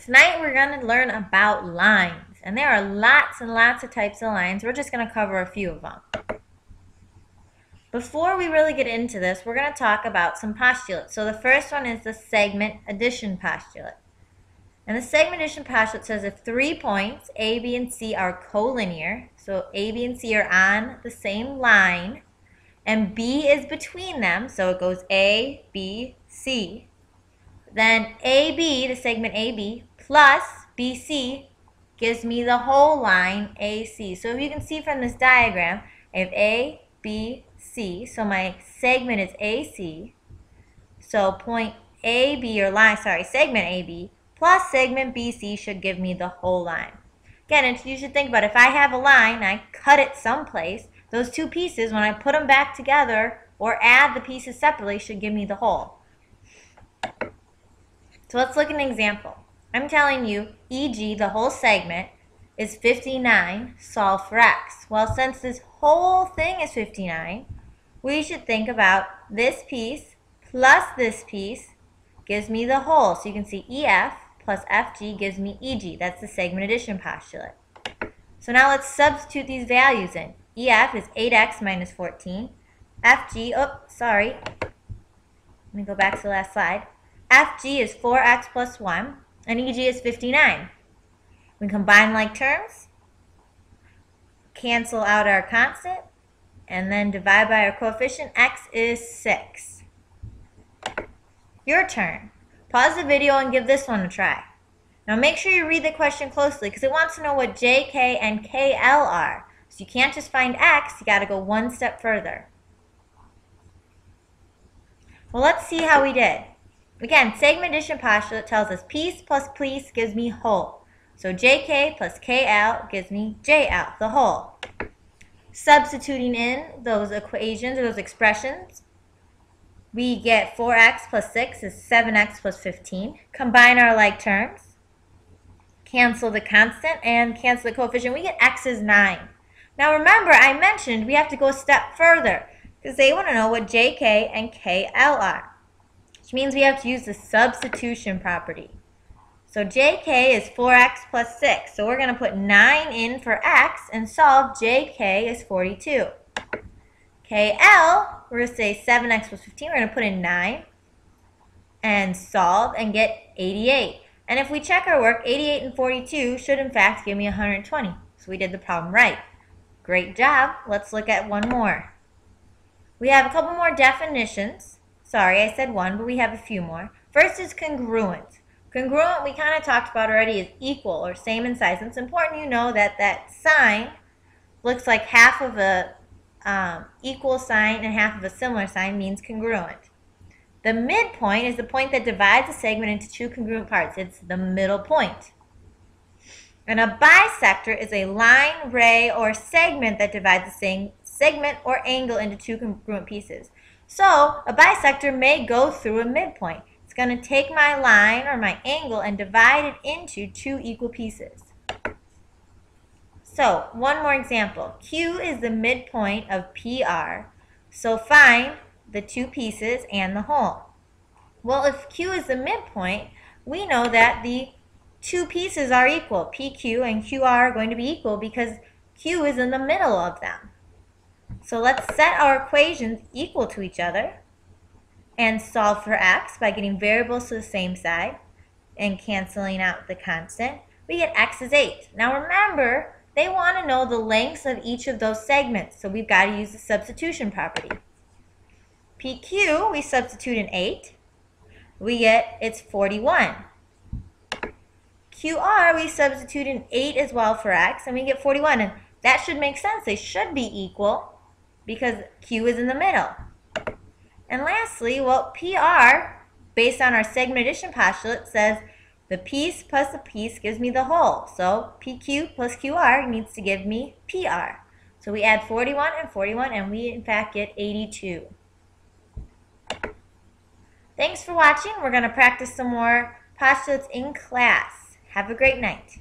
Tonight we're going to learn about lines, and there are lots and lots of types of lines. We're just going to cover a few of them. Before we really get into this, we're going to talk about some postulates. So the first one is the segment addition postulate. And the segment addition postulate says if 3 points, A, B, and C, are collinear, so A, B, and C are on the same line, and B is between them, so it goes A, B, C, then AB, the segment AB, plus BC gives me the whole line AC. So if you can see from this diagram, I have A, B, C. So my segment is AC. So point AB, or line, segment AB plus segment BC should give me the whole line. Again, you should think about if I have a line, I cut it someplace, those two pieces, when I put them back together or add the pieces separately, should give me the whole. So let's look at an example. I'm telling you, e.g., the whole segment is 59, solve for x. Well, since this whole thing is 59, we should think about this piece plus this piece gives me the whole. So you can see EF plus FG gives me EG. That's the segment addition postulate. So now let's substitute these values in. EF is 8x minus 14. FG, let me go back to the last slide. FG is 4x plus 1, and EG is 59. We combine like terms, cancel out our constant, and then divide by our coefficient. X is 6. Your turn. Pause the video and give this one a try. Now make sure you read the question closely because it wants to know what J, K, and KL are. So you can't just find X, you got to go one step further. Well, let's see how we did. Again, segment addition postulate tells us piece plus piece gives me whole. So JK plus KL gives me JL, the whole. Substituting in those equations or those expressions, we get 4x plus 6 is 7x plus 15. Combine our like terms, cancel the constant, and cancel the coefficient. We get x is 9. Now remember, I mentioned we have to go a step further because they want to know what JK and KL are. Which means we have to use the substitution property. So JK is 4x plus 6. So we're going to put 9 in for x and solve. JK is 42. KL, we're going to say 7x plus 15. We're going to put in 9 and solve and get 88. And if we check our work, 88 and 42 should in fact give me 120. So we did the problem right. Great job. Let's look at one more. We have a couple more definitions. Sorry, I said one, but we have a few more. First is congruent. Congruent, we kind of talked about already, is equal or same in size. And it's important you know that that sign looks like half of a equal sign and half of a similar sign means congruent. The midpoint is the point that divides a segment into two congruent parts. It's the middle point. And a bisector is a line, ray, or segment that divides the same segment or angle into two congruent pieces. So a bisector may go through a midpoint. It's going to take my line or my angle and divide it into two equal pieces. So one more example. Q is the midpoint of PR. So find the two pieces and the whole. Well, if Q is the midpoint, we know that the two pieces are equal. PQ and QR are going to be equal because Q is in the middle of them. So let's set our equations equal to each other and solve for x by getting variables to the same side and canceling out the constant. We get x is 8. Now remember, they want to know the lengths of each of those segments, so we've got to use the substitution property. PQ, we substitute in 8. We get it's 41. QR, we substitute in 8 as well for x, and we get 41. And that should make sense. They should be equal because Q is in the middle. And lastly, well, PR, based on our segment addition postulate, says the piece plus the piece gives me the whole. So PQ plus QR needs to give me PR. So we add 41 and 41, and we in fact get 82. Thanks for watching. We're going to practice some more postulates in class. Have a great night.